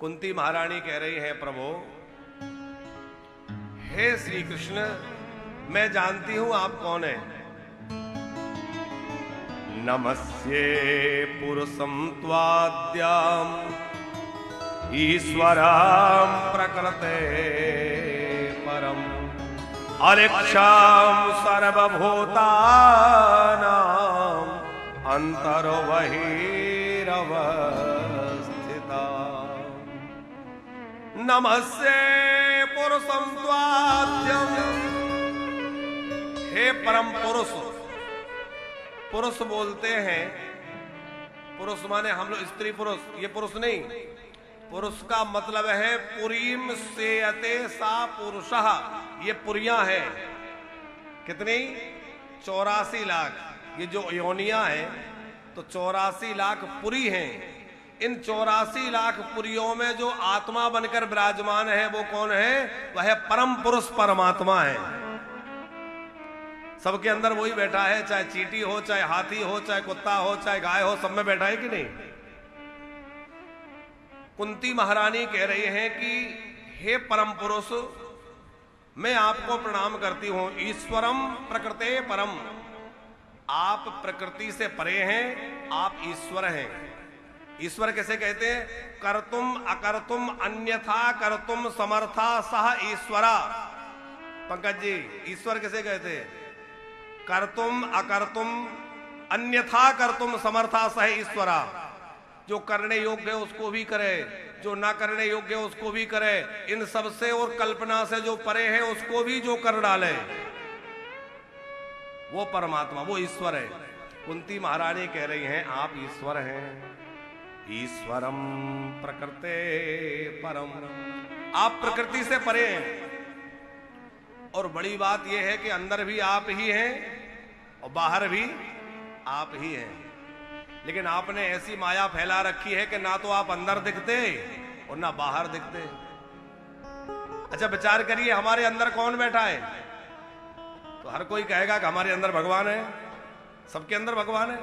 कुंती महारानी कह रही है, प्रभु हे श्री कृष्ण, मैं जानती हूं आप कौन है। नमस्ये पुरुषं त्वाद्याम ईश्वरां प्रकृते परम अलिक्षां सर्वभूतानां अन्तर्बहिरवस्थिता। नमस्ते पुरुषं त्वाद्यम्, हे परम पुरुष। पुरुष बोलते हैं, पुरुष माने हम लोग स्त्री पुरुष, ये पुरुष नहीं। पुरुष का मतलब है पुरीम सेयते सा पुरुषः, ये पुरियां हैं। कितनी? 84 लाख। ये जो योनियां हैं तो 84 लाख पुरी हैं। इन 84 लाख पुरियों में जो आत्मा बनकर विराजमान है वो कौन है? वह परम पुरुष परमात्मा है। सबके अंदर वही बैठा है, चाहे चींटी हो, चाहे हाथी हो, चाहे कुत्ता हो, चाहे गाय हो, सब में बैठा है कि नहीं? कुंती महारानी कह रही हैं कि हे परम पुरुष, मैं आपको प्रणाम करती हूं। ईश्वरम प्रकृते परम, आप प्रकृति से परे हैं, आप ईश्वर हैं। ईश्वर कैसे कहते हैं? कर्तुम अकर्तुम अन्यथा कर्तुम समर्था सह ईश्वरा। पंकज जी, ईश्वर कैसे कहते हैं? कर्तुम अकर्तुम अन्यथा कर्तुम समर्था सह ईश्वरा। जो करने योग्य है उसको भी करे, जो ना करने योग्य है उसको भी करे, इन सब से और कल्पना से जो परे है उसको भी जो कर डाले, वो परमात्मा, वो ईश्वर है। कुंती महारानी कह रही हैं आप ईश्वर हैं। ईश्वरम प्रकृते परम, आप प्रकृति से परे हैं। और बड़ी बात यह है कि अंदर भी आप ही हैं और बाहर भी आप ही हैं। लेकिन आपने ऐसी माया फैला रखी है कि ना तो आप अंदर दिखते और ना बाहर दिखते। अच्छा विचार करिए, हमारे अंदर कौन बैठा है? तो हर कोई कहेगा कि हमारे अंदर भगवान है, सबके अंदर भगवान है।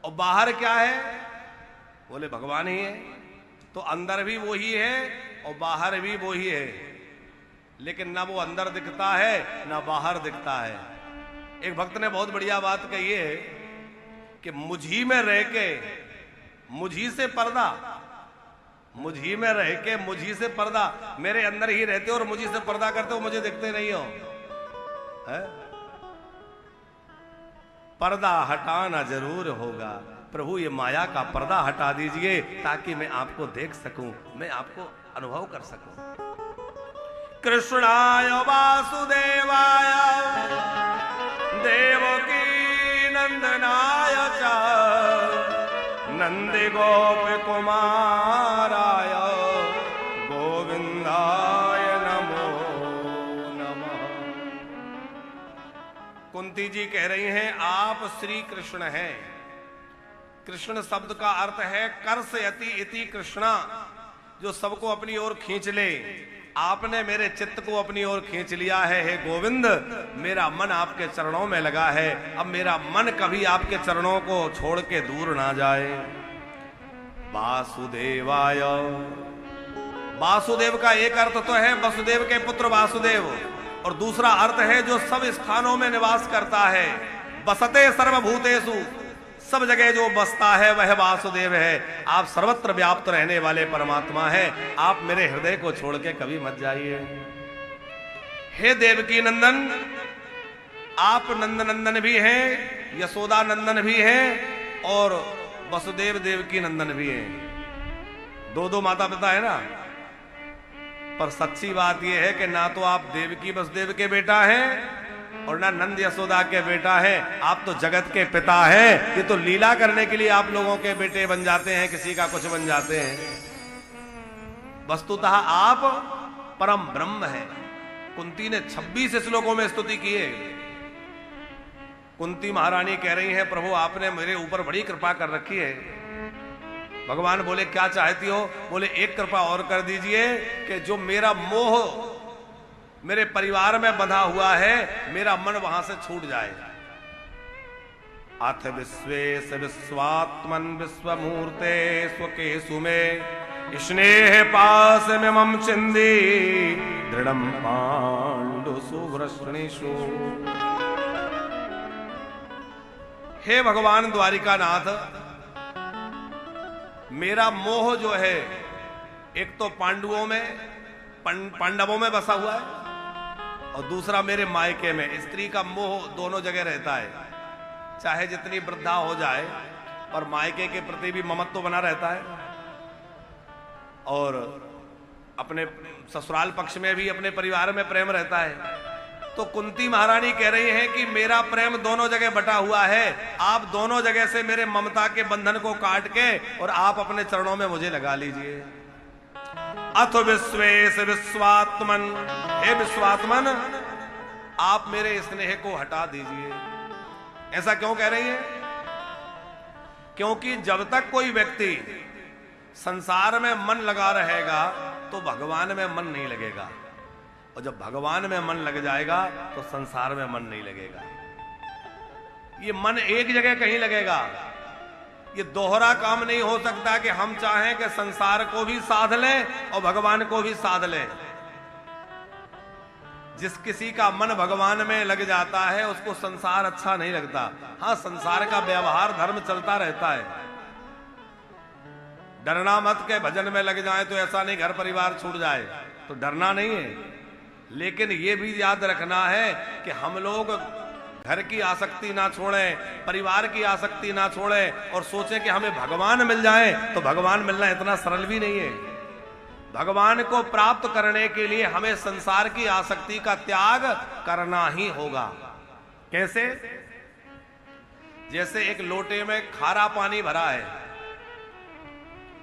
और बाहर क्या है? बोले भगवान ही है। तो अंदर भी वही है और बाहर भी वही है, लेकिन ना वो अंदर दिखता है ना बाहर दिखता है। एक भक्त ने बहुत बढ़िया बात कही है कि मुझी में रह के मुझी से पर्दा, मुझी में रह के मुझी से पर्दा, मेरे अंदर ही रहते हो और मुझी से पर्दा करते हो, मुझे दिखते नहीं हो। है? पर्दा हटाना जरूर होगा। प्रभु ये माया का पर्दा हटा दीजिए ताकि मैं आपको देख सकूं, मैं आपको अनुभव कर सकूं। कृष्णाय वासुदेवाय देवकी नंदनाय च नंदि गोपी कुमाराय गोविंदाय नमो नमः। कुंती जी कह रही हैं आप श्री कृष्ण हैं। कृष्ण शब्द का अर्थ है कर्षयति इति कृष्णा, जो सबको अपनी ओर खींच ले। आपने मेरे चित्त को अपनी ओर खींच लिया है। हे गोविंद, मेरा मन आपके चरणों में लगा है। अब मेरा मन कभी आपके चरणों को छोड़ के दूर ना जाए। वासुदेवाय, वासुदेव का एक अर्थ तो है वसुदेव के पुत्र वासुदेव, और दूसरा अर्थ है जो सब स्थानों में निवास करता है। बसते सर्वभूतेषु, सब जगह जो बसता है वह वासुदेव है। आप सर्वत्र व्याप्त रहने वाले परमात्मा हैं। आप मेरे हृदय को छोड़ के कभी मत जाइए। हे देवकी नंदन, आप नंद नंदन भी हैं, यशोदा नंदन भी हैं और वसुदेव देवकी नंदन भी हैं। दो दो माता पिता है ना। पर सच्ची बात यह है कि ना तो आप देवकी वसुदेव के बेटा हैं और ना नंद यशोदा के बेटा है। आप तो जगत के पिता हैं। ये तो लीला करने के लिए आप लोगों के बेटे बन जाते हैं, किसी का कुछ बन जाते हैं। वस्तुतः आप परम ब्रह्म हैं। कुंती ने 26 श्लोकों में स्तुति की है। कुंती महारानी कह रही हैं प्रभु आपने मेरे ऊपर बड़ी कृपा कर रखी है। भगवान बोले क्या चाहती हो? बोले एक कृपा और कर दीजिए कि जो मेरा मोह मेरे परिवार में बंधा हुआ है, मेरा मन वहां से छूट जाए। अथ विश्वेश विश्वात्मन विश्वमूर्ते स्वकेशु में स्नेह पास में मम चिंदी दृढ़म पांडु सुवृष्णिषु। हे भगवान द्वारिकानाथ, मेरा मोह जो है एक तो पांडवों में पांडवों में बसा हुआ है और दूसरा मेरे मायके में। स्त्री का मोह दोनों जगह रहता है, चाहे जितनी वृद्धा हो जाए पर मायके के प्रति भी ममत्व तो बना रहता है और अपने ससुराल पक्ष में भी अपने परिवार में प्रेम रहता है। तो कुंती महारानी कह रही हैं कि मेरा प्रेम दोनों जगह बटा हुआ है, आप दोनों जगह से मेरे ममता के बंधन को काट के और आप अपने चरणों में मुझे लगा लीजिए। अथ विश्वेश विश्वात्मन, हे विश्वात्मन, आप मेरे स्नेह को हटा दीजिए। ऐसा क्यों कह रही है? क्योंकि जब तक कोई व्यक्ति संसार में मन लगा रहेगा तो भगवान में मन नहीं लगेगा, और जब भगवान में मन लग जाएगा तो संसार में मन नहीं लगेगा। ये मन एक जगह कहीं लगेगा। ये दोहरा काम नहीं हो सकता कि हम चाहें कि संसार को भी साध लें और भगवान को भी साध लें। जिस किसी का मन भगवान में लग जाता है उसको संसार अच्छा नहीं लगता। हाँ, संसार का व्यवहार धर्म चलता रहता है। डरना मत के भजन में लग जाए तो ऐसा नहीं घर परिवार छूट जाए, तो डरना नहीं है। लेकिन ये भी याद रखना है कि हम लोग घर की आसक्ति ना छोड़ें, परिवार की आसक्ति ना छोड़ें और सोचें कि हमें भगवान मिल जाए। तो भगवान मिलना इतना सरल भी नहीं है। भगवान को प्राप्त करने के लिए हमें संसार की आसक्ति का त्याग करना ही होगा। कैसे? जैसे एक लोटे में खारा पानी भरा है,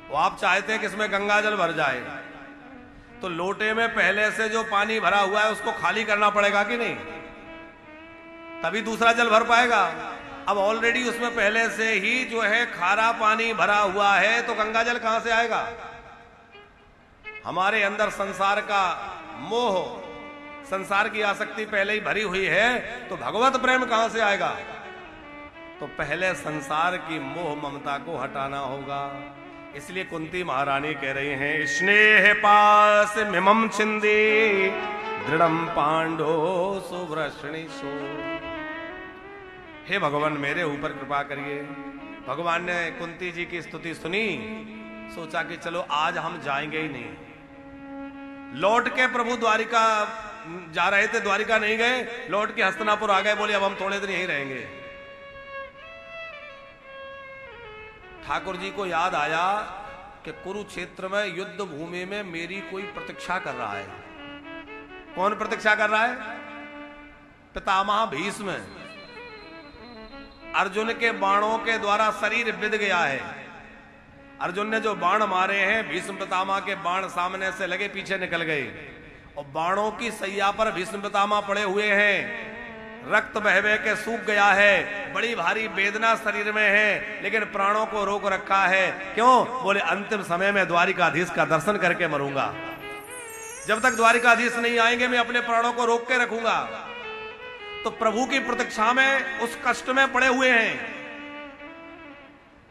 वो आप चाहते हैं कि इसमें गंगा जल भर जाए, तो लोटे में पहले से जो पानी भरा हुआ है उसको खाली करना पड़ेगा कि नहीं, तभी दूसरा जल भर पाएगा। अब ऑलरेडी उसमें पहले से ही जो है खारा पानी भरा हुआ है, तो गंगा जल कहां से आएगा? हमारे अंदर संसार का मोह, संसार की आसक्ति पहले ही भरी हुई है, तो भगवत प्रेम कहां से आएगा? तो पहले संसार की मोह ममता को हटाना होगा। इसलिए कुंती महारानी कह रही हैं, स्नेह पास मिमम छिंदी दृढ़म पांडो सुवृष्णिषु। हे भगवान, मेरे ऊपर कृपा करिए। भगवान ने कुंती जी की स्तुति सुनी, सोचा कि चलो आज हम जाएंगे ही नहीं। लौट के प्रभु द्वारिका जा रहे थे, द्वारिका नहीं गए, लौट के हस्तिनापुर आ गए। बोले अब हम थोड़े दिन यहीं रहेंगे। ठाकुर जी को याद आया कि कुरुक्षेत्र में युद्ध भूमि में मेरी कोई प्रतीक्षा कर रहा है। कौन प्रतीक्षा कर रहा है? पितामह भीष्म। अर्जुन के बाणों के द्वारा शरीर बिध गया है। अर्जुन ने जो बाण मारे हैं, भीष्म पितामह के बाण सामने से लगे पीछे निकल गए और बाणों की सैया पर भीष्म पितामह पड़े हुए हैं। रक्त बह बह के सूख गया है, बड़ी भारी वेदना शरीर में है, लेकिन प्राणों को रोक रखा है। क्यों? बोले अंतिम समय में द्वारिकाधीश का दर्शन करके मरूंगा। जब तक द्वारिकाधीश नहीं आएंगे मैं अपने प्राणों को रोक के रखूंगा। तो प्रभु की प्रतीक्षा में उस कष्ट में पड़े हुए हैं।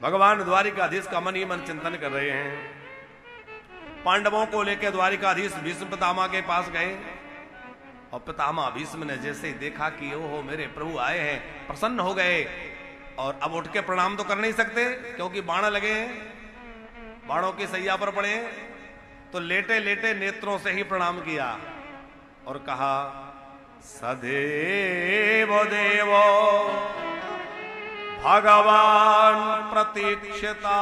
भगवान द्वारिकाधीश का मन ही मन चिंतन कर रहे हैं। पांडवों को लेकर द्वारिकाधीश भीष्म पितामह के पास गए और पितामह भीष्म ने जैसे ही देखा कि ओहो मेरे प्रभु आए हैं, प्रसन्न हो गए। और अब उठ के प्रणाम तो कर नहीं सकते क्योंकि बाण लगे हैं, बाणों की सैया पर पड़े हैं, तो लेटे लेटे नेत्रों से ही प्रणाम किया और कहा, सदैव देवो भगवान प्रतीक्षिता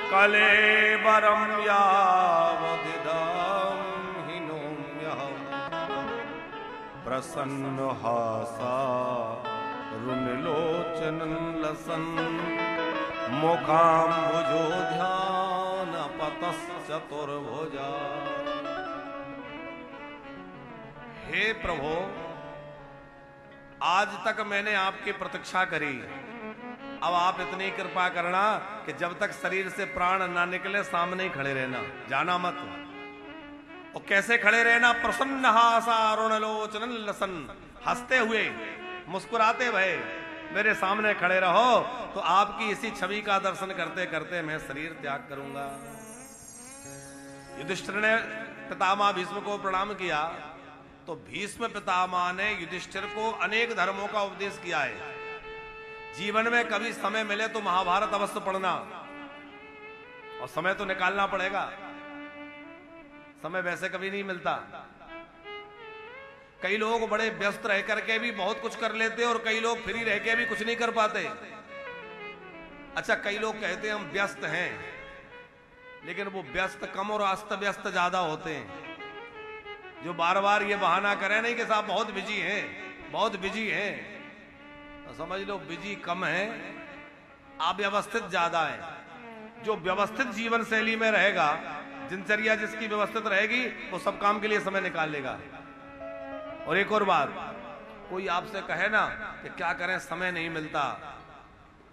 कलेवरम यावदिदं हिनोम्यहम् प्रसन्न हासा रुणलोचनं लसन् मुखाम्बुजो ध्यान पतश्चतुर्भुजा। हे प्रभु, आज तक मैंने आपकी प्रतीक्षा करी, अब आप इतनी कृपा करना कि जब तक शरीर से प्राण ना निकले सामने ही खड़े रहना, जाना मत। और कैसे खड़े रहना? प्रसन्न हासा अरुणलोचन लसन, हंसते हुए मुस्कुराते भय मेरे सामने खड़े रहो तो आपकी इसी छवि का दर्शन करते करते मैं शरीर त्याग करूंगा। युधिष्ठिर ने पितामह भीष्म को प्रणाम किया तो भीष्म पितामह ने युधिष्ठिर को अनेक धर्मों का उपदेश किया है। जीवन में कभी समय मिले तो महाभारत अवश्य पढ़ना, और समय तो निकालना पड़ेगा, समय वैसे कभी नहीं मिलता। कई लोग बड़े व्यस्त रह करके भी बहुत कुछ कर लेते और कई लोग फ्री रह के भी कुछ नहीं कर पाते। अच्छा, कई लोग कहते हैं हम व्यस्त हैं, लेकिन वो व्यस्त कम और अस्त व्यस्त ज्यादा होते हैं। जो बार बार ये बहाना करें नहीं कि साहब बहुत बिजी हैं, बहुत बिजी हैं, तो समझ लो बिजी कम है, अव्यवस्थित ज्यादा है। जो व्यवस्थित जीवन शैली में रहेगा, दिनचर्या जिसकी व्यवस्थित रहेगी, वो सब काम के लिए समय निकाल लेगा। और एक और बात, कोई आपसे कहे ना कि क्या करें समय नहीं मिलता,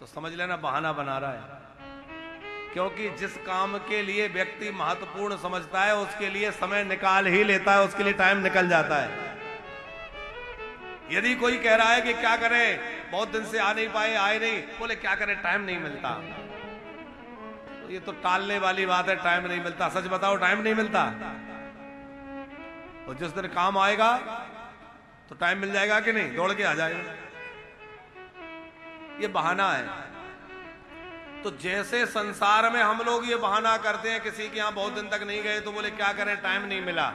तो समझ लेना बहाना बना रहा है। क्योंकि जिस काम के लिए व्यक्ति महत्वपूर्ण समझता है उसके लिए समय निकाल ही लेता है, उसके लिए टाइम निकल जाता है। यदि कोई कह रहा है कि क्या करें, बहुत दिन से आ नहीं पाए, आए नहीं, बोले क्या करें टाइम नहीं मिलता, तो ये तो टालने वाली बात है। टाइम नहीं मिलता, सच बताओ टाइम नहीं मिलता। और जिस दिन काम आएगा तो टाइम मिल जाएगा कि नहीं, दौड़ के आ जाएगा। ये बहाना है। तो जैसे संसार में हम लोग ये बहाना करते हैं, किसी के यहां बहुत दिन तक नहीं गए तो बोले क्या करें टाइम नहीं मिला,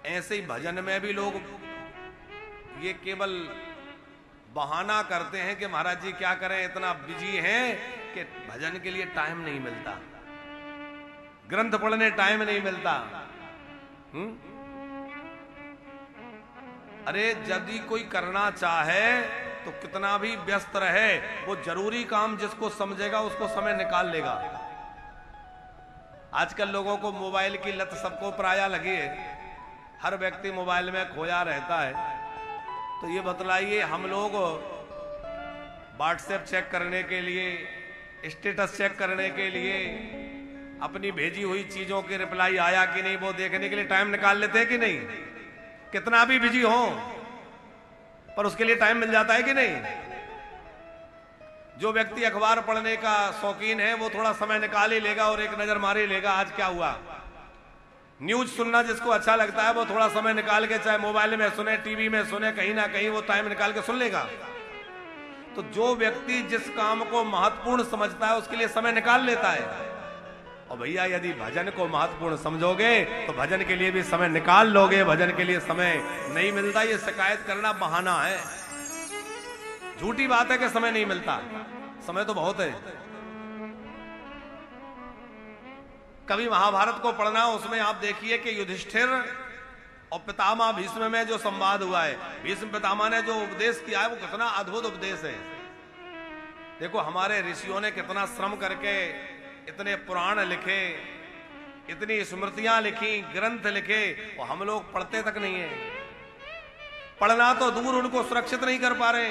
ऐसे ही भजन में भी लोग ये केवल बहाना करते हैं कि महाराज जी क्या करें, इतना बिजी हैं कि भजन के लिए टाइम नहीं मिलता, ग्रंथ पढ़ने टाइम नहीं मिलता। अरे यदि कोई करना चाहे तो कितना भी व्यस्त रहे, वो जरूरी काम जिसको समझेगा उसको समय निकाल लेगा। आजकल लोगों को मोबाइल की लत सबको प्राय लगी है, हर व्यक्ति मोबाइल में खोया रहता है। तो ये बतलाइए, हम लोग व्हाट्सएप चेक करने के लिए, स्टेटस चेक करने के लिए, अपनी भेजी हुई चीजों की रिप्लाई आया कि नहीं वो देखने के लिए टाइम निकाल लेते हैं कि नहीं? कितना भी बिजी हो पर उसके लिए टाइम मिल जाता है कि नहीं? जो व्यक्ति अखबार पढ़ने का शौकीन है वो थोड़ा समय निकाल ही लेगा और एक नजर मार ही लेगा आज क्या हुआ। न्यूज सुनना जिसको अच्छा लगता है वो थोड़ा समय निकाल के, चाहे मोबाइल में सुने, टीवी में सुने, कहीं ना कहीं वो टाइम निकाल के सुन लेगा। तो जो व्यक्ति जिस काम को महत्वपूर्ण समझता है उसके लिए समय निकाल लेता है। और भैया यदि भजन को महत्वपूर्ण समझोगे तो भजन के लिए भी समय निकाल लोगे। भजन के लिए समय नहीं मिलता, ये शिकायत करना बहाना है, झूठी बात है कि समय नहीं मिलता, समय तो बहुत है। कभी महाभारत को पढ़ना, उसमें आप देखिए कि युधिष्ठिर और पितामह भीष्म में जो संवाद हुआ है, भीष्म पितामह ने जो उपदेश किया है वो कितना अद्भुत उपदेश है। देखो हमारे ऋषियों ने कितना श्रम करके इतने पुराण लिखे, इतनी स्मृतियां लिखी, ग्रंथ लिखे, और हम लोग पढ़ते तक नहीं है। पढ़ना तो दूर, उनको सुरक्षित नहीं कर पा रहे।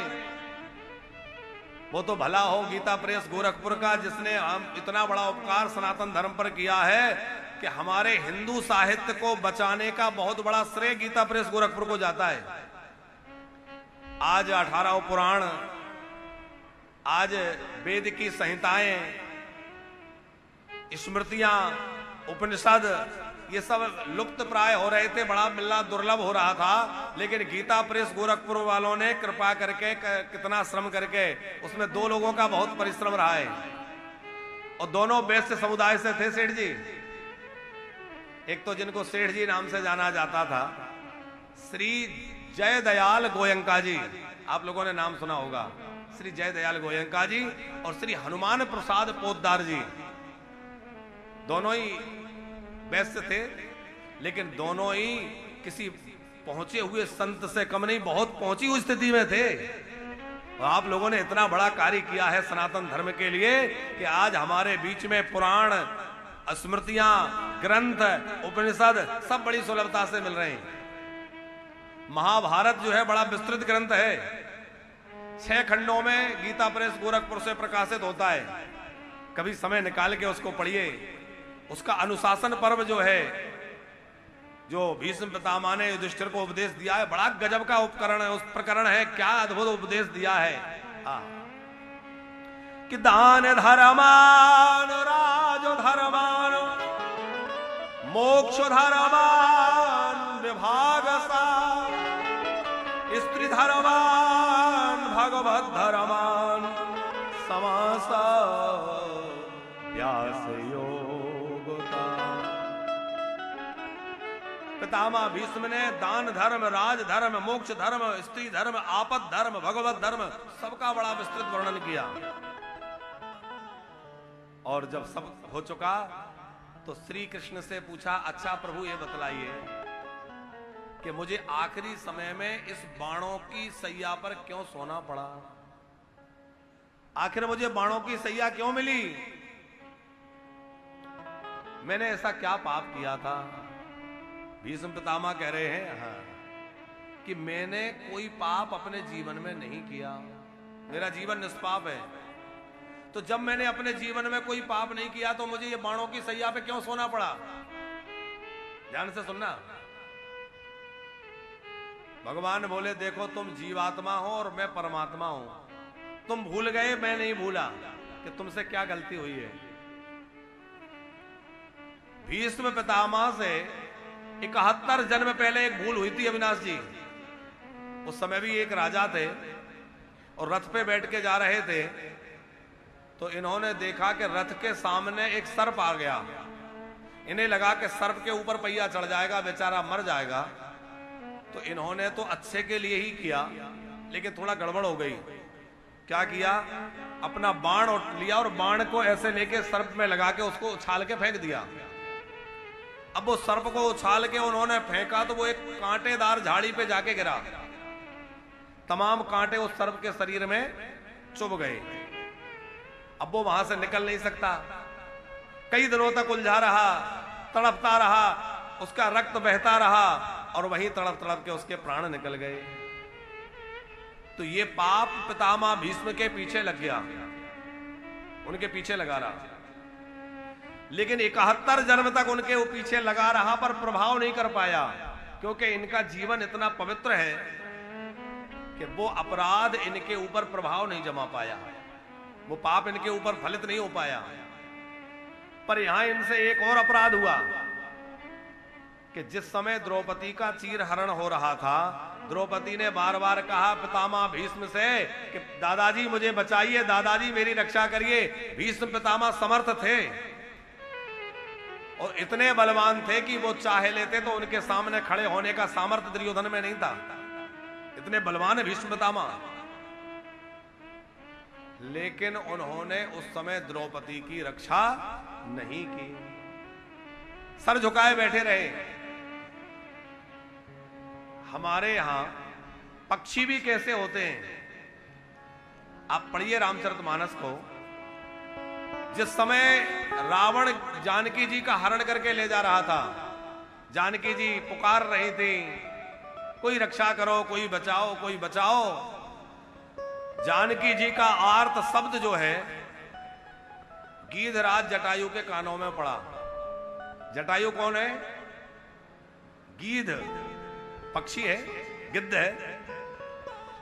वो तो भला हो गीता प्रेस गोरखपुर का, जिसने हम इतना बड़ा उपकार सनातन धर्म पर किया है कि हमारे हिंदू साहित्य को बचाने का बहुत बड़ा श्रेय गीता प्रेस गोरखपुर को जाता है। आज 18 पुराण, आज वेद की संहिताएं, स्मृतियां, उपनिषद, ये सब लुप्त प्राय हो रहे थे, बड़ा मिलना दुर्लभ हो रहा था। लेकिन गीता प्रेस गोरखपुर वालों ने कृपा करके, कितना श्रम करके, उसमें 2 लोगों का बहुत परिश्रम रहा है और दोनों वैश्य समुदाय से थे। सेठ जी, एक तो जिनको सेठ जी नाम से जाना जाता था, श्री जय दयाल गोयंका जी, आप लोगों ने नाम सुना होगा, श्री जय दयाल गोयंका जी, और श्री हनुमान प्रसाद पोद्दार जी, दोनों ही वैश्य थे, लेकिन दोनों ही किसी पहुंचे हुए संत से कम नहीं, बहुत पहुंची हुई स्थिति में थे। और आप लोगों ने इतना बड़ा कार्य किया है सनातन धर्म के लिए कि आज हमारे बीच में पुराण, स्मृतियां, ग्रंथ, उपनिषद सब बड़ी सुलभता से मिल रहे हैं। महाभारत जो है बड़ा विस्तृत ग्रंथ है, 6 खंडों में गीता प्रेस गोरखपुर से प्रकाशित होता है। कभी समय निकाल के उसको पढ़िए। उसका अनुशासन पर्व जो है, जो भीष्म पितामह ने युधिष्ठिर को उपदेश दिया है, बड़ा गजब का उपकरण है, उस प्रकरण है, क्या अद्भुत उपदेश दिया है। कि दान धर्मान राज धर्मान मोक्ष धर्मान विभाग सा स्त्री धर्मान भगवत धर्मान समासा व्यास योगता। पितामह भीष्म ने दान धर्म, राज धर्म, मोक्ष धर्म, स्त्री धर्म, आपद धर्म, भगवत धर्म सबका बड़ा विस्तृत वर्णन किया। और जब सब हो चुका तो श्री कृष्ण से पूछा, अच्छा प्रभु ये बतलाइए कि मुझे आखिरी समय में इस बाणों की सैया पर क्यों सोना पड़ा? आखिर मुझे बाणों की सैया क्यों मिली? मैंने ऐसा क्या पाप किया था? भीष्म पितामह कह रहे हैं हाँ, कि मैंने कोई पाप अपने जीवन में नहीं किया, मेरा जीवन निष्पाप है। तो जब मैंने अपने जीवन में कोई पाप नहीं किया तो मुझे ये बाणों की सैया पे क्यों सोना पड़ा? ध्यान से सुनना। भगवान बोले, देखो तुम जीवात्मा हो और मैं परमात्मा हूं। तुम भूल गए, मैं नहीं भूला कि तुमसे क्या गलती हुई है। भीष्म पितामह से 71 जन्म पहले एक भूल हुई थी अविनाश जी। उस समय भी एक राजा थे और रथ पे बैठ के जा रहे थे, तो इन्होंने देखा कि रथ के सामने एक सर्प आ गया। इन्हें लगा कि सर्प के ऊपर पहिया चढ़ जाएगा, बेचारा मर जाएगा। तो इन्होंने तो अच्छे के लिए ही किया, लेकिन थोड़ा गड़बड़ हो गई। क्या किया? अपना बाण लिया और बाण को ऐसे लेके सर्प में लगा के उसको उछाल के फेंक दिया। अब वो सर्प को उछाल के उन्होंने फेंका तो वो एक कांटेदार झाड़ी पे जाके गिरा। तमाम कांटे उस सर्प के शरीर में चुभ गए। अब वो वहां से निकल नहीं सकता। कई दिनों तक उलझा रहा, तड़पता रहा, उसका रक्त बहता रहा और वहीं तड़प तड़प के उसके प्राण निकल गए। तो ये पाप पितामह भीष्म के पीछे लग गया, उनके पीछे लगा रहा। लेकिन 71 जन्म तक उनके वो पीछे लगा रहा पर प्रभाव नहीं कर पाया, क्योंकि इनका जीवन इतना पवित्र है कि वो अपराध इनके ऊपर प्रभाव नहीं जमा पाया, वो पाप इनके ऊपर फलित नहीं हो पाया। पर यहां इनसे एक और अपराध हुआ कि जिस समय द्रौपदी का चीर हरण हो रहा था, द्रौपदी ने बार बार कहा पितामह भीष्म से कि दादाजी मुझे बचाइए, दादाजी मेरी रक्षा करिए। भीष्म पितामह समर्थ थे और इतने बलवान थे कि वो चाहे लेते तो उनके सामने खड़े होने का सामर्थ्य दुर्योधन में नहीं था। इतने बलवान है भीष्म पितामह। लेकिन उन्होंने उस समय द्रौपदी की रक्षा नहीं की, सर झुकाए बैठे रहे। हमारे यहां पक्षी भी कैसे होते हैं, आप पढ़िए रामचरितमानस को। जिस समय रावण जानकी जी का हरण करके ले जा रहा था, जानकी जी पुकार रही थी, कोई रक्षा करो, कोई बचाओ, कोई बचाओ। जानकी जी का आर्त शब्द जो है गीधराज जटायु के कानों में पड़ा। जटायु कौन है? गीध पक्षी है, गिद्ध है।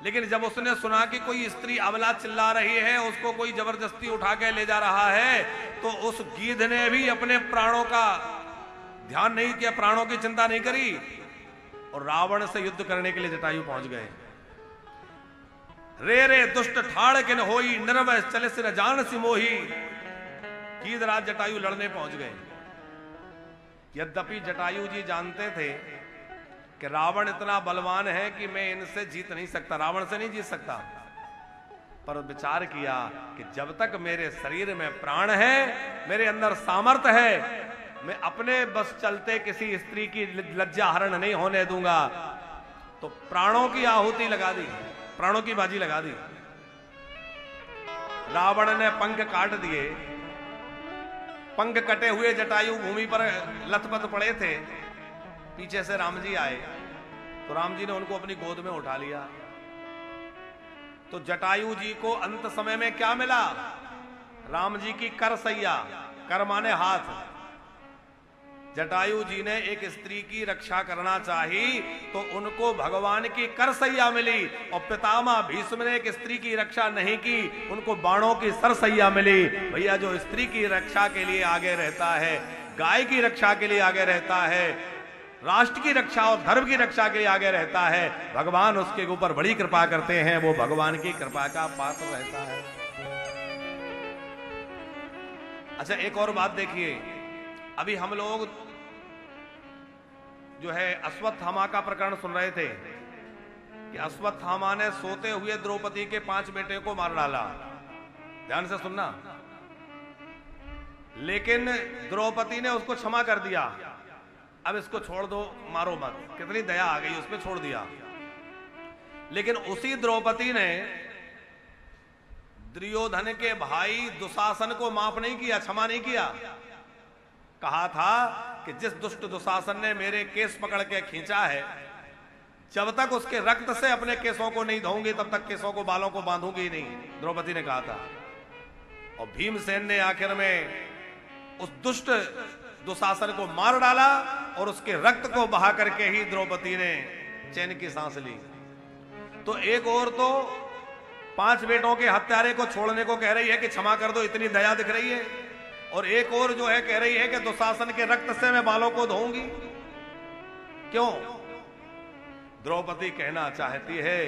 लेकिन जब उसने सुना कि कोई स्त्री अबला चिल्ला रही है, उसको कोई जबरदस्ती उठा के ले जा रहा है, तो उस गीध ने भी अपने प्राणों का ध्यान नहीं किया, प्राणों की चिंता नहीं करी और रावण से युद्ध करने के लिए जटायु पहुंच गए। रे रे दुष्ट ठाड़ किन होई, निर्भय चले सिर जान सी मोही। गीधराज जटायु लड़ने पहुंच गए। यद्यपि जटायु जी जानते थे कि रावण इतना बलवान है कि मैं इनसे जीत नहीं सकता, रावण से नहीं जीत सकता। पर विचार किया कि जब तक मेरे शरीर में प्राण है, मेरे अंदर सामर्थ्य है, मैं अपने बस चलते किसी स्त्री की लज्जा हरण नहीं होने दूंगा। तो प्राणों की आहुति लगा दी, प्राणों की बाजी लगा दी। रावण ने पंख काट दिए। पंख कटे हुए जटायु भूमि पर लथपथ पड़े थे। पीछे से राम जी आए तो राम जी ने उनको अपनी गोद में उठा लिया। तो जटायु जी को अंत समय में क्या मिला? राम जी की कर सैया, कर माने हाथ। जटायु जी ने एक स्त्री की रक्षा करना चाही तो उनको भगवान की करसैया मिली, और पितामह भीष्म ने एक स्त्री की रक्षा नहीं की, उनको बाणों की सरसैया मिली। भैया जो स्त्री की रक्षा के लिए आगे रहता है, गाय की रक्षा के लिए आगे रहता है, राष्ट्र की रक्षा और धर्म की रक्षा के लिए आगे रहता है, भगवान उसके ऊपर बड़ी कृपा करते हैं, वो भगवान की कृपा का पात्र रहता है। अच्छा, एक और बात देखिए, अभी हम लोग जो है अश्वत्थामा का प्रकरण सुन रहे थे कि अश्वत्थामा ने सोते हुए द्रौपदी के 5 बेटे को मार डाला। ध्यान से सुनना। लेकिन द्रौपदी ने उसको क्षमा कर दिया, अब इसको छोड़ दो, मारो मत। कितनी दया आ गई, उसमें छोड़ दिया। लेकिन उसी द्रौपदी ने दुर्योधन के भाई दुशासन को माफ नहीं किया, क्षमा नहीं किया। कहा था कि जिस दुष्ट दुशासन ने मेरे केस पकड़ के खींचा है, जब तक उसके रक्त से अपने केसों को नहीं धोऊंगी तब तक केसों को, बालों को बांधूंगी ही नहीं, द्रौपदी ने कहा था। और भीमसेन ने आखिर में उस दुष्ट दुशासन को मार डाला और उसके रक्त को बहा करके ही द्रौपदी ने चैन की सांस ली। तो एक और तो 5 बेटों के हत्यारे को छोड़ने को कह रही है कि क्षमा कर दो, इतनी दया दिख रही है, और एक और जो है कह रही है कि दुशासन के रक्त से मैं बालों को धोऊंगी। क्यों? द्रौपदी कहना चाहती है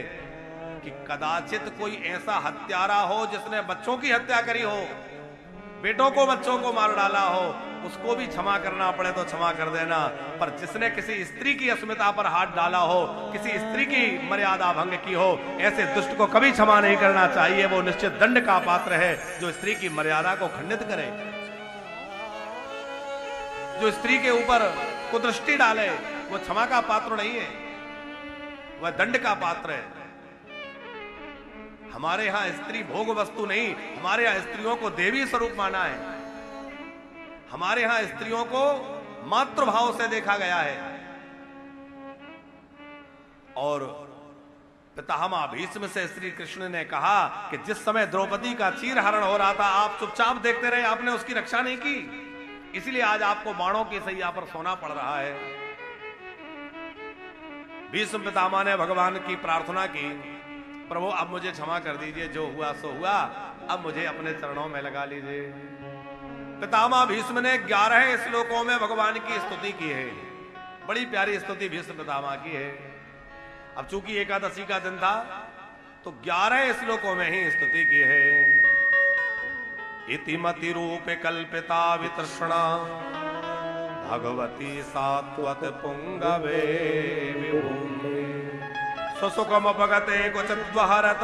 कि कदाचित कोई ऐसा हत्यारा हो जिसने बच्चों की हत्या करी हो, बेटों को, बच्चों को मार डाला हो, उसको भी क्षमा करना पड़े तो क्षमा कर देना, पर जिसने किसी स्त्री की अस्मिता पर हाथ डाला हो, किसी स्त्री की मर्यादा भंग की हो, ऐसे दुष्ट को कभी क्षमा नहीं करना चाहिए। वो निश्चित दंड का पात्र है जो स्त्री की मर्यादा को खंडित करे, जो स्त्री के ऊपर कुदृष्टि डाले, वो क्षमा का पात्र नहीं है, वह दंड का पात्र है। हमारे यहां स्त्री भोग वस्तु नहीं, हमारे यहां स्त्रियों को देवी स्वरूप माना है, हमारे यहां स्त्रियों को मातृभाव से देखा गया है। और पितामह भीष्म से श्री कृष्ण ने कहा कि जिस समय द्रौपदी का चीरहरण हो रहा था, आप चुपचाप देखते रहे, आपने उसकी रक्षा नहीं की, इसलिए आज आपको बाणों की सैया पर सोना पड़ रहा है। भीष्म पितामह ने भगवान की प्रार्थना की, प्रभु अब मुझे क्षमा कर दीजिए, जो हुआ सो हुआ, अब मुझे अपने चरणों में लगा लीजिए। पितामह भीष्म ने 11 श्लोकों में भगवान की स्तुति की है, बड़ी प्यारी स्तुति भीष्म पितामह की है। अब चूंकि एकादशी का दिन था तो 11 श्लोकों में ही स्तुति की है। इतिमति रूप कल्पिता वितृष्णा भगवती सात्वत पुंगवे विभूमि सुसुखम अपगते क्वचिद्वहरत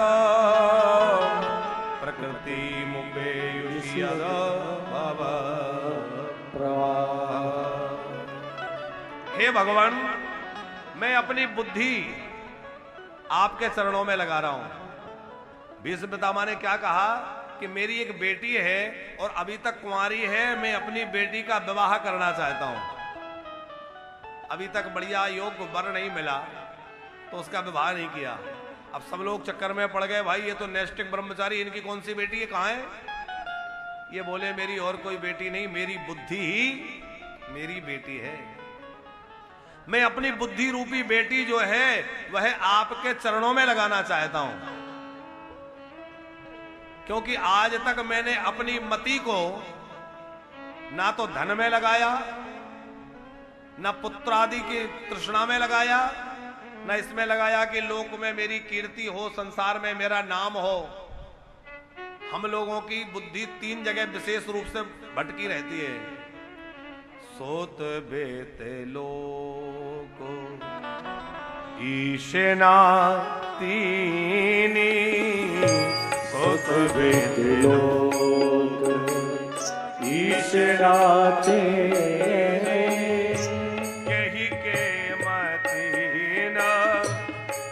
प्रकृति मुपेयुष्यद भव प्रवाह। हे भगवान, मैं अपनी बुद्धि आपके चरणों में लगा रहा हूं। भीष्म पितामह ने क्या कहा कि मेरी एक बेटी है और अभी तक कुंवारी है, मैं अपनी बेटी का विवाह करना चाहता हूं। अभी तक बढ़िया योग्य वर नहीं मिला तो उसका विवाह नहीं किया। अब सब लोग चक्कर में पड़ गए, भाई ये तो नैष्ठिक ब्रह्मचारी, इनकी कौन सी बेटी है, कहां है? ये बोले मेरी और कोई बेटी नहीं, मेरी बुद्धि ही मेरी बेटी है। मैं अपनी बुद्धि रूपी बेटी जो है वह आपके चरणों में लगाना चाहता हूं, क्योंकि आज तक मैंने अपनी मति को ना तो धन में लगाया, ना पुत्र आदि की तृष्णा में लगाया, ना इसमें लगाया कि लोक में मेरी कीर्ति हो, संसार में मेरा नाम हो। हम लोगों की बुद्धि 3 जगह विशेष रूप से भटकी रहती है। सोत बेते लोक ईशना तीनी, सोत बेते लोक ईशना तेरे, कही के मतीन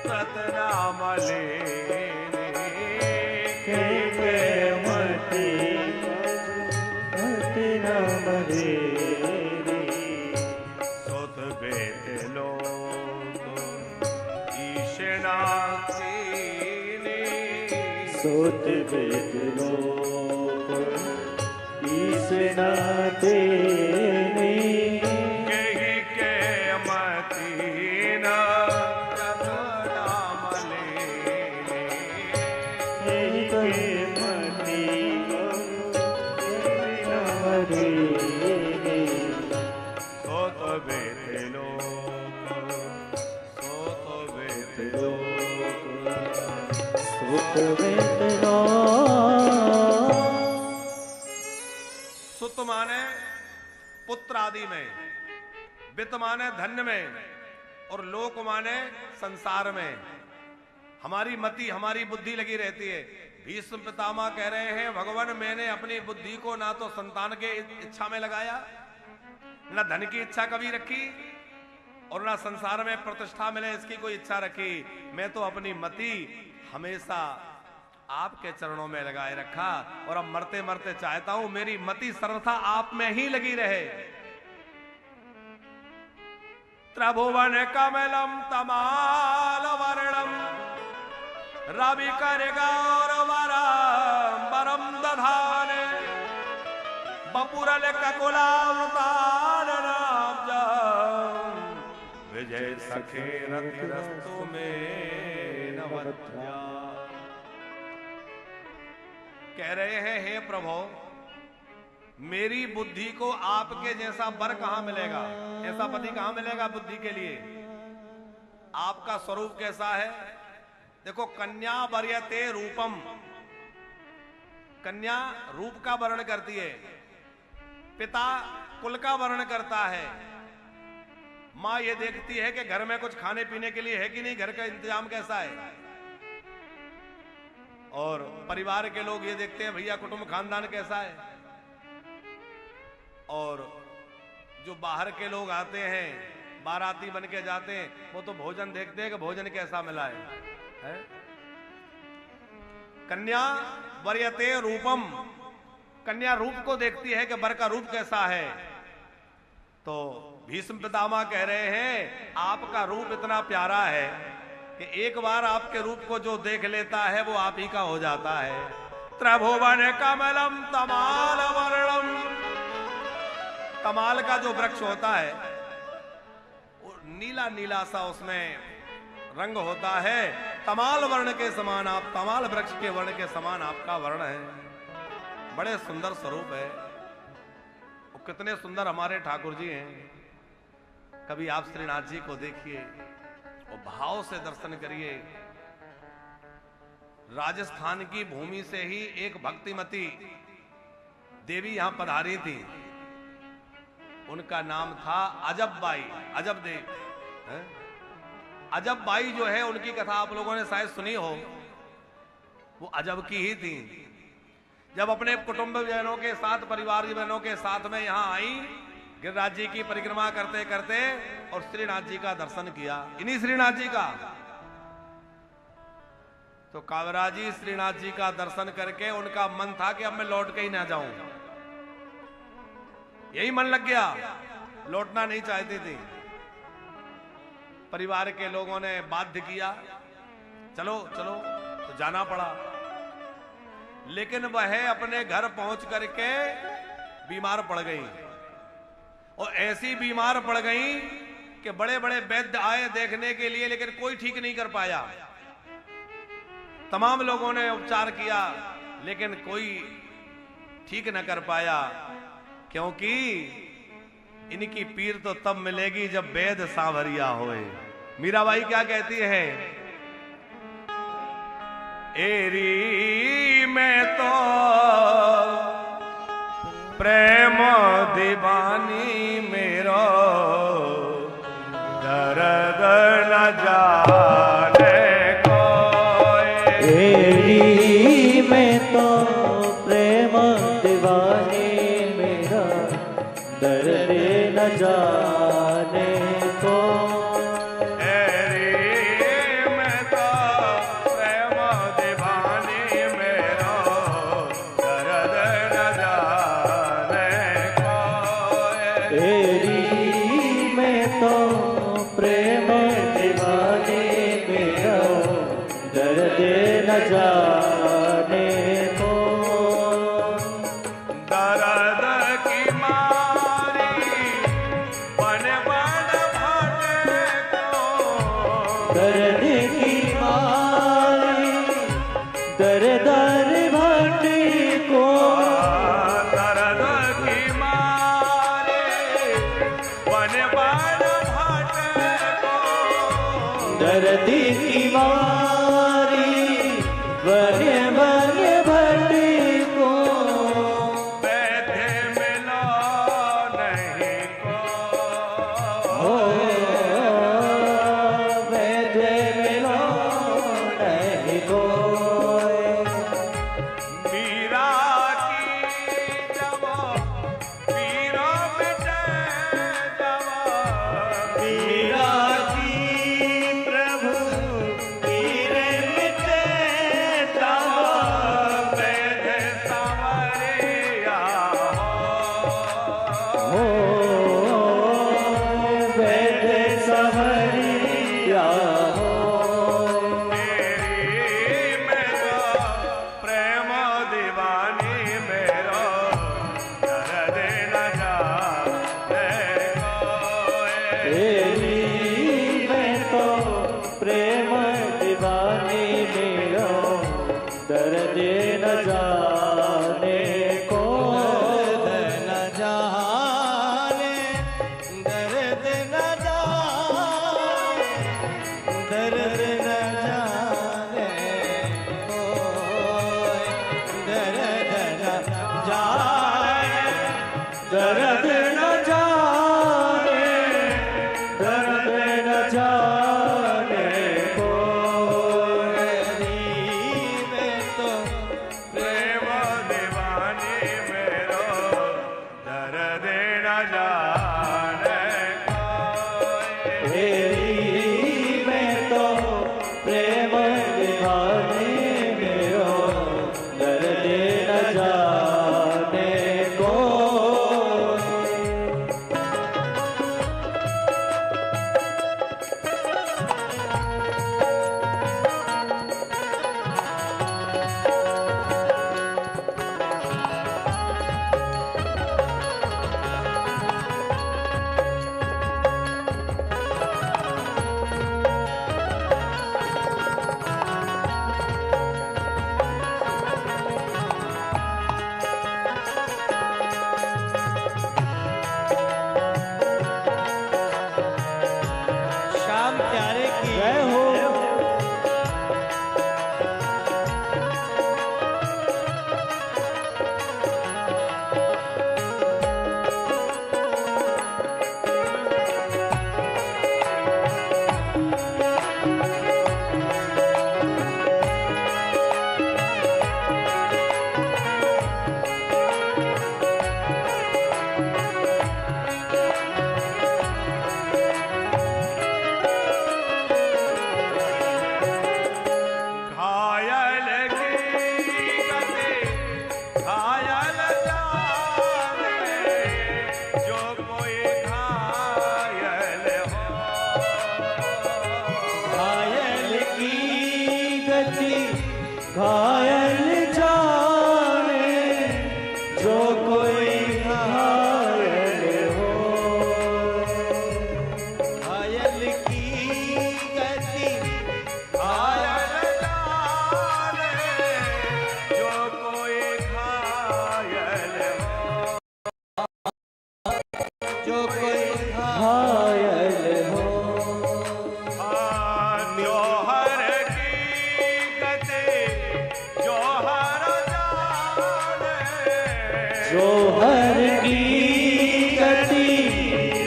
सतनाम लेने, कही के मतीन सतनाम लेने, सोत बेते लोक ईशना तेरे, सोत बेते लोक ईशना तेरे, सुत माने पुत्र आदि में, वित्त माने धन्य में, और लोक माने संसार में हमारी मति हमारी बुद्धि लगी रहती है। भीष्म पितामह कह रहे हैं, भगवान मैंने अपनी बुद्धि को ना तो संतान के इच्छा में लगाया, ना धन की इच्छा कभी रखी, और ना संसार में प्रतिष्ठा मिले इसकी कोई इच्छा रखी। मैं तो अपनी मति हमेशा आपके चरणों में लगाए रखा, और अब मरते मरते चाहता हूं मेरी मति सर्वथा आप में ही लगी रहे। त्रिभुवन कमलम तमाल वर्णम रवि कर गौरवरम वरम दधाने बपुरल ककुलावतारनाब्जम विजय सखे रथिरस्तु में नवध्या। कह रहे हैं, हे प्रभु मेरी बुद्धि को आपके जैसा वर कहां मिलेगा, ऐसा पति कहां मिलेगा बुद्धि के लिए। आपका स्वरूप कैसा है? देखो, कन्या वर्यते रूपम, कन्या रूप का वर्णन करती है, पिता कुल का वर्णन करता है, मां ये देखती है कि घर में कुछ खाने पीने के लिए है कि नहीं, घर का इंतजाम कैसा है, और परिवार के लोग ये देखते हैं भैया कुटुंब खानदान कैसा है, और जो बाहर के लोग आते हैं बाराती बन के जाते हैं वो तो भोजन देखते हैं कि भोजन कैसा मिला है? कन्या वर्यते रूपम, कन्या रूप को देखती है कि वर का रूप कैसा है। तो भीष्म पितामह कह रहे हैं, आपका रूप इतना प्यारा है कि एक बार आपके रूप को जो देख लेता है वो आप ही का हो जाता है। त्रिभुवन कमलम तमाल वर्णम, कमाल का जो वृक्ष होता है नीला नीला सा उसमें रंग होता है, तमाल वर्ण के समान, आप तमाल वृक्ष के वर्ण के समान आपका वर्ण है। बड़े सुंदर स्वरूप है। वो कितने सुंदर हमारे ठाकुर जी हैं। कभी आप श्रीनाथ जी को देखिए और भाव से दर्शन करिए। राजस्थान की भूमि से ही एक भक्तिमती देवी यहां पधारी थी, उनका नाम था अजब बाई, अजब देव। अजब बाई जो है उनकी कथा आप लोगों ने शायद सुनी हो। वो अजब की ही थी। जब अपने कुटुंब जनों के साथ, परिवार जनों के साथ में यहां आई, गिरिराज जी की परिक्रमा करते करते, और श्रीनाथ जी का दर्शन किया, इन्हीं श्रीनाथ जी का। तो कावरा जी श्रीनाथ जी का दर्शन करके उनका मन था कि अब मैं लौट के ही ना जाऊं, यही मन लग गया, लौटना नहीं चाहती थी। परिवार के लोगों ने बाध्य किया, चलो चलो, तो जाना पड़ा। लेकिन वह अपने घर पहुंच करके बीमार पड़ गई, और ऐसी बीमार पड़ गई कि बड़े बड़े वैद्य आए देखने के लिए, लेकिन कोई ठीक नहीं कर पाया। तमाम लोगों ने उपचार किया लेकिन कोई ठीक न कर पाया, क्योंकि इनकी पीर तो तब मिलेगी जब वेद सांवरिया होए। मीराबाई क्या कहती है? एरी में तो प्रेम दीवानी मेरो दर्द न जाने कोई। एरी में तो प्रेम दीवानी मेरा दर्द न जाने को। जाने को दर्द की मारी बन बन भटे को, दर्द की मारी दर दर भटे को, दर्द की मारी बन बन भटे को, दर्द की मारी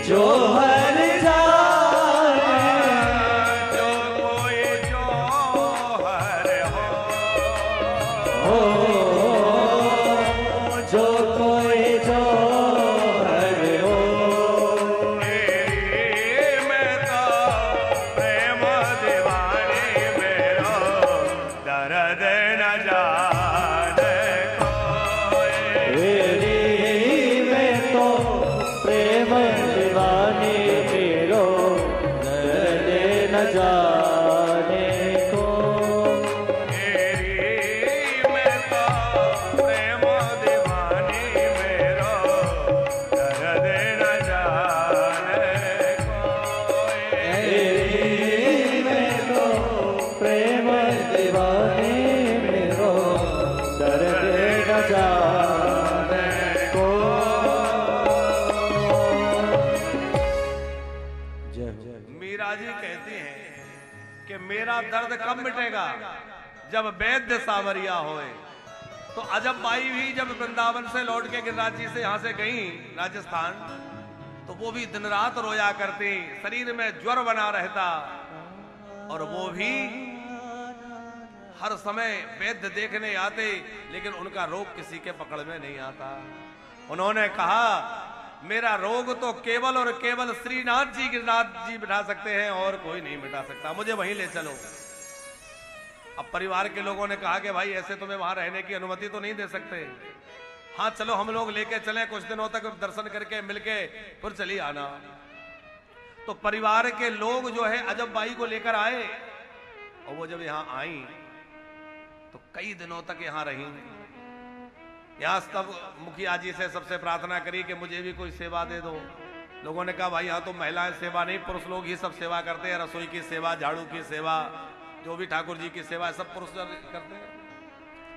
जो हर जाने, जो कोई जो हर हो जो कोई जो हर हो। मैं तो प्रेम दीवानी मेरो दर्द न जाने कोई। तेरी में तो प्रेम दीवानी मेरो दर्द न जाने को। मैं तो प्रेम दीवानी मेरो दर्द न जाने कोई। तेरी में तो प्रेम दीवानी मेरो दर्द न जाने को। जय हो। मीरा जी कहती हैं कि मेरा दर्द कब मिटेगा, जब वैद्य सावरिया होए। तो अजब बाई भी जब वृंदावन से लौट के गिरिराज जी से यहां से गई राजस्थान, तो वो भी दिन रात रोया करती, शरीर में ज्वर बना रहता, और वो भी हर समय वैद्य देखने आते, लेकिन उनका रोग किसी के पकड़ में नहीं आता। उन्होंने कहा मेरा रोग तो केवल और केवल श्रीनाथ जी गिरिनाथ जी मिटा सकते हैं, और कोई नहीं मिटा सकता, मुझे वहीं ले चलो। अब परिवार के लोगों ने कहा कि भाई ऐसे तुम्हें वहां रहने की अनुमति तो नहीं दे सकते, हाँ चलो हम लोग लेके चलें, कुछ दिनों तक दर्शन करके मिलके फिर चली आना। तो परिवार के लोग जो है अजब बाई को लेकर आए, और वो जब यहां आई तो कई दिनों तक यहां रही। यहां तब मुखिया जी से सबसे प्रार्थना करी कि मुझे भी कोई सेवा दे दो। लोगों ने कहा भाई यहाँ तो महिलाएं सेवा नहीं, पुरुष लोग ही सब सेवा करते हैं, रसोई की सेवा, झाड़ू की सेवा, जो भी ठाकुर जी की सेवा है सब पुरुष करते हैं।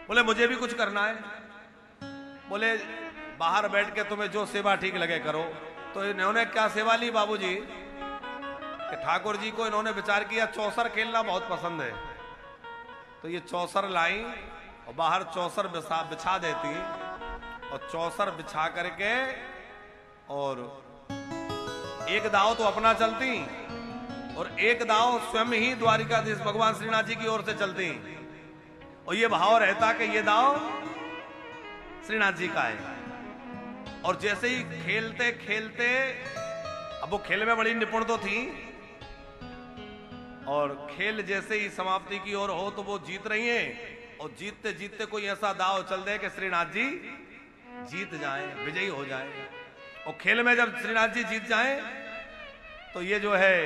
बोले मुझे भी कुछ करना है। बोले बाहर बैठ के तुम्हें जो सेवा ठीक लगे करो। तो इन्होंने क्या सेवा ली बाबूजी, कि ठाकुर जी को इन्होंने विचार किया चौसर खेलना बहुत पसंद है, तो ये चौसर लाई और बाहर चौसर बिछा देती, और चौसर बिछा करके और एक दाव तो अपना चलती और एक दाव स्वयं ही द्वारिकाधीश भगवान श्रीनाथ जी की ओर से चलती, और ये भाव रहता कि ये दाव श्रीनाथ जी का है। और जैसे ही खेलते खेलते, अब वो खेल में बड़ी निपुण तो थी, और खेल जैसे ही समाप्ति की ओर हो तो वो जीत रही हैं, और जीतते जीतते कोई ऐसा दाव चल दे कि श्रीनाथ जी जीत जाएं, विजयी हो जाएं। और खेल में जब श्रीनाथ जी जीत जाएं तो ये जो है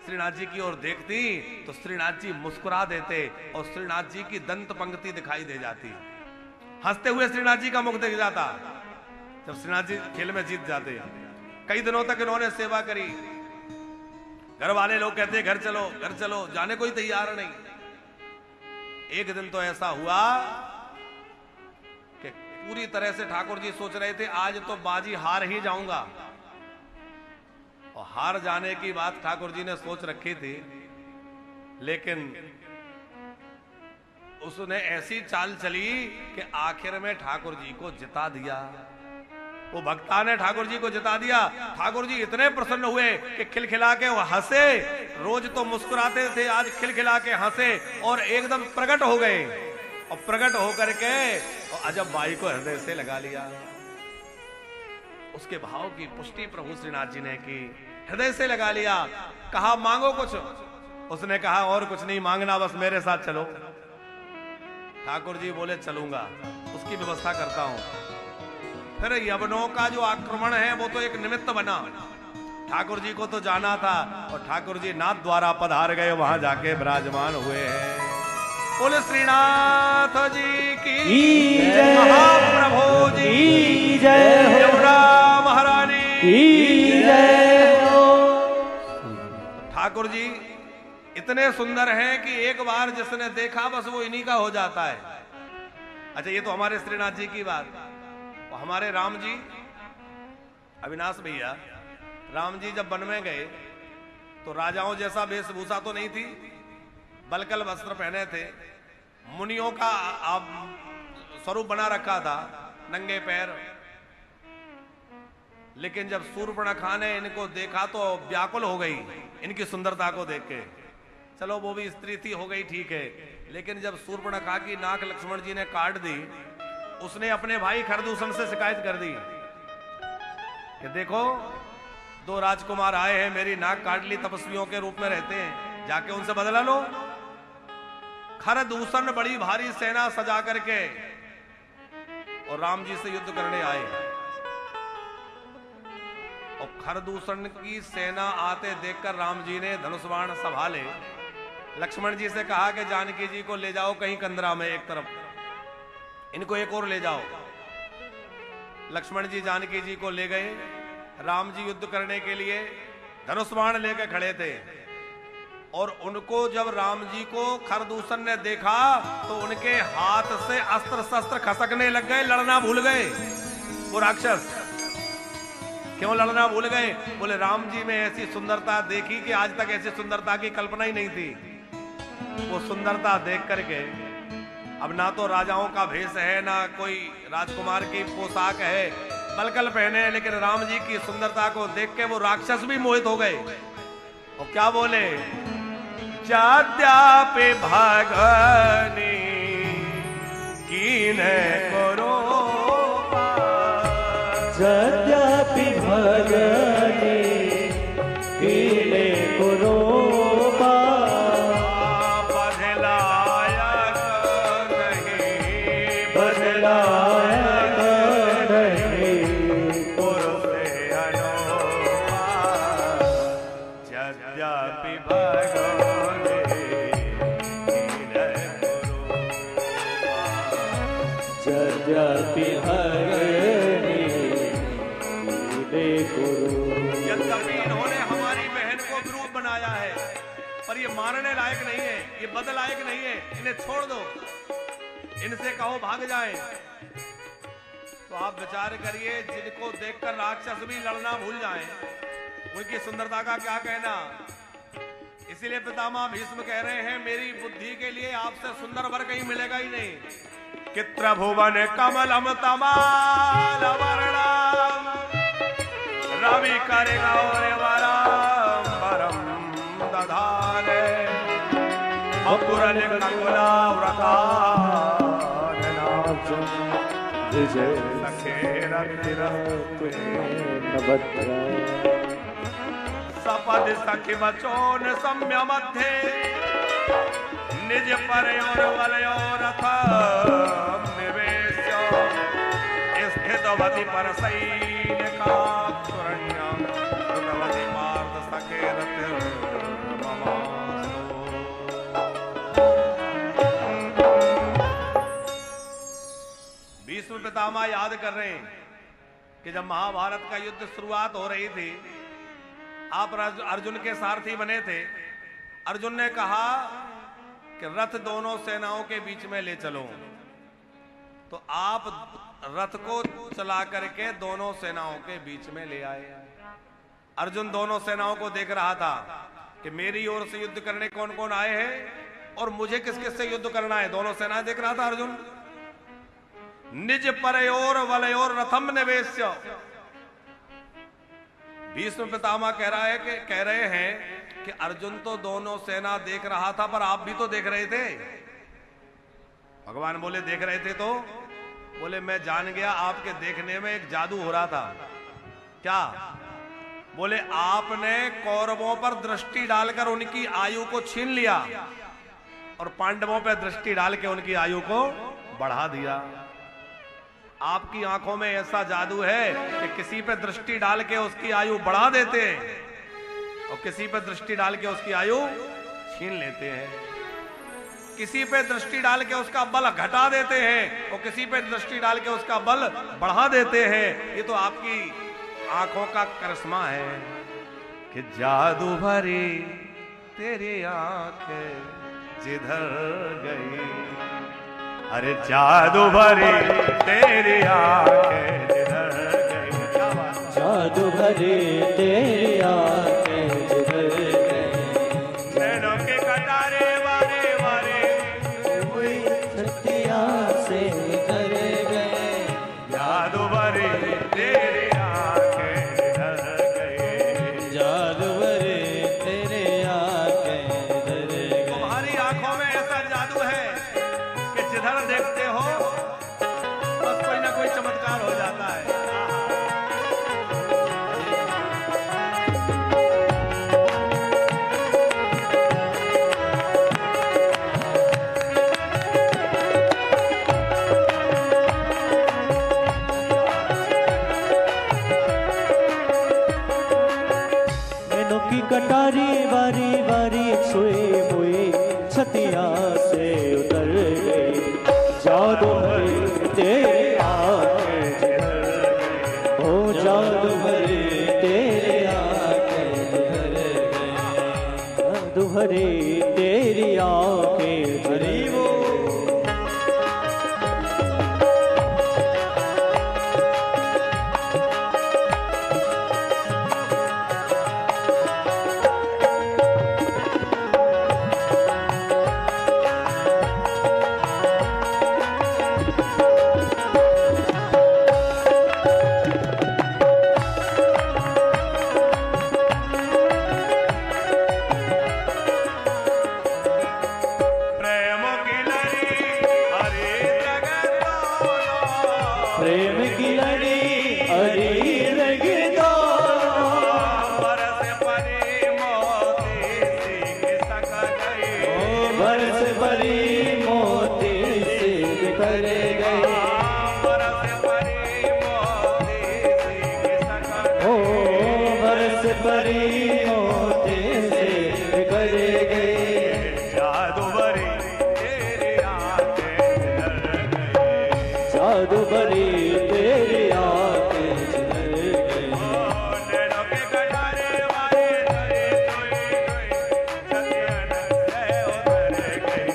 श्रीनाथ जी की ओर देखती तो श्रीनाथ जी मुस्कुरा देते, और श्रीनाथ जी की दंत पंक्ति दिखाई दे जाती, हंसते हुए श्रीनाथ जी का मुख दिख जाता जब श्रीनाथ जी खेल में जीत जाते। कई दिनों तक इन्होंने सेवा करी। घर वाले लोग कहते घर चलो घर चलो, जाने को ही तैयार नहीं। एक दिन तो ऐसा हुआ कि पूरी तरह से ठाकुर जी सोच रहे थे आज तो बाजी हार ही जाऊंगा, और हार जाने की बात ठाकुर जी ने सोच रखी थी, लेकिन उसने ऐसी चाल चली कि आखिर में ठाकुर जी को जिता दिया। वो भक्ता ने ठाकुर जी को जिता दिया। ठाकुर जी इतने प्रसन्न हुए कि खिलखिला के वो हंसे, रोज तो मुस्कुराते थे, आज खिलखिला के हंसे और एकदम प्रकट हो गए, और प्रकट होकर के और अजब बाई को हृदय से लगा लिया। उसके भाव की पुष्टि प्रभु श्रीनाथ जी ने की, हृदय से लगा लिया। कहा मांगो कुछ, उसने कहा और कुछ नहीं मांगना, बस मेरे साथ चलो। ठाकुर जी बोले चलूंगा, उसकी व्यवस्था करता हूं। फिर यवनों का जो आक्रमण है वो तो एक निमित्त बना, ठाकुर जी को तो जाना था, और ठाकुर जी नाथ द्वारा पधार गए, वहां जाके विराजमान हुए हैं। बोले श्रीनाथ जी की जय, महाप्रभु जी की जय, यमुना महारानी की जय। ठाकुर जी इतने सुंदर हैं कि एक बार जिसने देखा बस वो इन्हीं का हो जाता है। अच्छा, ये तो हमारे श्रीनाथ जी की बात। और हमारे राम जी, अविनाश भैया, राम जी जब वन में गए तो राजाओं जैसा वेशभूषा तो नहीं थी, बलकल वस्त्र पहने थे, मुनियों का स्वरूप बना रखा था, नंगे पैर। लेकिन जब शूर्पणखा ने इनको देखा तो व्याकुल हो गई इनकी सुंदरता को देख के। चलो वो भी स्त्री थी, हो गई, ठीक है। लेकिन जब शूर्पणखा की नाक लक्ष्मण जी ने काट दी, उसने अपने भाई खरदूषण से शिकायत कर दी कि देखो 2 राजकुमार आए हैं, मेरी नाक काट ली, तपस्वियों के रूप में रहते हैं, जाके उनसे बदला लो। खरदूषण बड़ी भारी सेना सजा करके और राम जी से युद्ध करने आए, और खरदूषण की सेना आते देखकर राम जी ने धनुष बाण संभाले, लक्ष्मण जी से कहा कि जानकी जी को ले जाओ कहीं कंदरा में एक तरफ, इनको एक और ले जाओ। लक्ष्मण जी जानकी जी को ले गए। राम जी युद्ध करने के लिए धनुष बाण लेकर खड़े थे, और उनको जब राम जी को खरदूषण ने देखा तो उनके हाथ से अस्त्र शस्त्र खसकने लग गए, लड़ना भूल गए। वो राक्षस क्यों लड़ना भूल गए? बोले राम जी में ऐसी सुंदरता देखी कि आज तक ऐसी सुंदरता की कल्पना ही नहीं थी। वो सुंदरता देख करके अब ना तो राजाओं का भेष है, ना कोई राजकुमार की पोशाक है, बलकल पहने हैं, लेकिन राम जी की सुंदरता को देख के वो राक्षस भी मोहित हो गए। और क्या बोले? जाद्यापि भगनी कीने करो, जाद्यापि भगनी कीने करो, मारने लायक नहीं है, ये बद लायक नहीं है, इन्हें छोड़ दो, इनसे कहो भाग जाएं। तो आप विचार करिए, जिनको देखकर राक्षस भी लड़ना भूल जाएं, उनकी सुंदरता का क्या कहना। इसीलिए पितामह भीष्म कह रहे हैं, मेरी बुद्धि के लिए आपसे सुंदर वर कहीं मिलेगा ही नहीं। कित्र भुवन कमलम तमाल वर्णम रवि करेगा और वरम वरम दधाने अपुरन ककुला व्रतान नाचुम विजय सखेर सपद सखि बचोन सम्य मध्य निज परयोर वलयोर रथ निवेश्य स्थितवति पर सैनिका सुरण्या सुरवति मार्द सखेर भीष्म पितामह याद कर रहे हैं कि जब महाभारत का युद्ध शुरुआत हो रही थी, आप अर्जुन के सारथी बने थे। अर्जुन ने कहा कि रथ दोनों सेनाओं के बीच में ले चलो, तो आप रथ को चला करके दोनों सेनाओं के बीच में ले आए। अर्जुन दोनों सेनाओं को देख रहा था कि मेरी ओर से युद्ध करने कौन कौन आए हैं और मुझे किस किस से युद्ध करना है, दोनों सेनाएं देख रहा था अर्जुन। निज परयोर वलयोर रथम निवेश्य, भीष्म पितामह कह रहे हैं कि अर्जुन तो दोनों सेना देख रहा था, पर आप भी तो देख रहे थे। भगवान बोले देख रहे थे तो? बोले मैं जान गया, आपके देखने में एक जादू हो रहा था। क्या? बोले आपने कौरवों पर दृष्टि डालकर उनकी आयु को छीन लिया और पांडवों पर दृष्टि डाल के उनकी आयु को बढ़ा दिया। आपकी आंखों में ऐसा जादू है कि किसी पे दृष्टि डाल के उसकी आयु बढ़ा देते हैं और किसी पे दृष्टि डाल के उसकी आयु छीन लेते हैं। किसी पे दृष्टि डाल के उसका बल घटा देते हैं और किसी पे दृष्टि डाल के उसका बल बढ़ा देते हैं। ये तो आपकी आंखों का करिश्मा है कि जादू भरी तेरी आंखें जिधर गई, अरे जादू भरी तेरी आंखें जिधर गई, जादू भरी तेरी आंखें जिधर गई, नैनों के कटारे वारे वारे कोई छतिया से कर गए, जादू भरी तेरी आंखें भरी तेरी आंखें हरी वो प्रेम की लड़ी हरी रंग बरस परी मोती सिंह सक गई बरस परी मोती सिंह कर गई बरस परी मोती सिंह सक ओ बरस परी मोती सिंह कर गई जादू भरी तेरी आंखें झलक गई जादू भरी तेरी आंखें झलक गई नैनों के कटारे वाले तोई सत्यन से उतर गई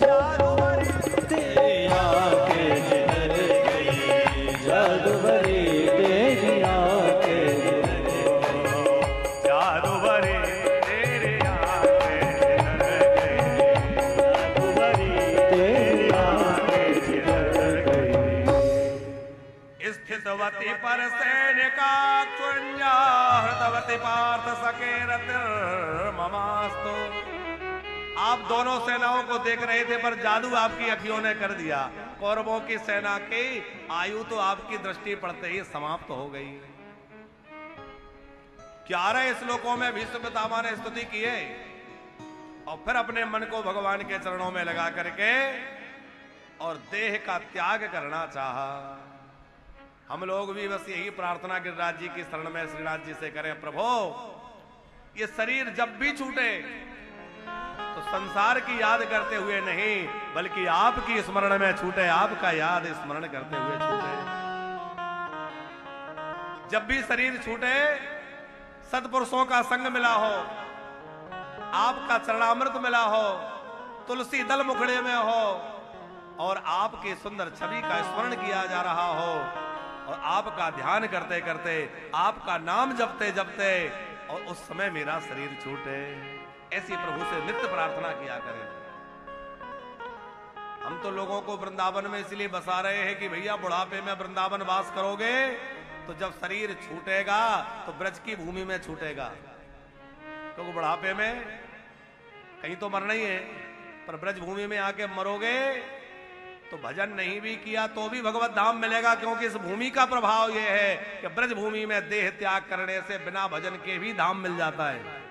जादू भरी तेरी आंखें झलक गई जादू भरी तेरी आंखें झलक गई जादू भरी तेरी आंखें झलक गई जादू भरी तेरी आंखें झलक गई स्थितवती पर सैनिका चुन्या हृतवती पार्थ सकेरत ममास्तु। आप दोनों सेनाओं को देख रहे थे पर जादू आपकी अखियों ने कर दिया। कौरवों की सेना की आयु तो आपकी दृष्टि पड़ते ही समाप्त हो गई। 11 श्लोकों में भीष्म पितामह ने स्तुति की है और फिर अपने मन को भगवान के चरणों में लगा करके और देह का त्याग करना चाहा। हम लोग भी बस यही प्रार्थना गिरिराज जी की शरण में श्रीनाथ जी से करें, प्रभु ये शरीर जब भी छूटे तो संसार की याद करते हुए नहीं बल्कि आपकी स्मरण में छूटे, आपका याद स्मरण करते हुए छूटे। जब भी शरीर छूटे सत्पुरुषों का संग मिला हो, आपका चरणामृत मिला हो, तुलसी दल मुखड़े में हो और आपकी सुंदर छवि का स्मरण किया जा रहा हो और आपका ध्यान करते करते आपका नाम जपते जपते और उस समय मेरा शरीर छूटे, ऐसी प्रभु से नित्य प्रार्थना किया करें। हम तो लोगों को वृंदावन में इसलिए बसा रहे हैं कि भैया बुढ़ापे में वृंदावन वास करोगे तो जब शरीर छूटेगा तो ब्रज की भूमि में छूटेगा, क्योंकि बुढ़ापे में कहीं तो मरना ही है, पर ब्रज भूमि में आके मरोगे तो भजन नहीं भी किया तो भी भगवत धाम मिलेगा, क्योंकि इस भूमि का प्रभाव यह है कि ब्रज भूमि में देह त्याग करने से बिना भजन के भी धाम मिल जाता है।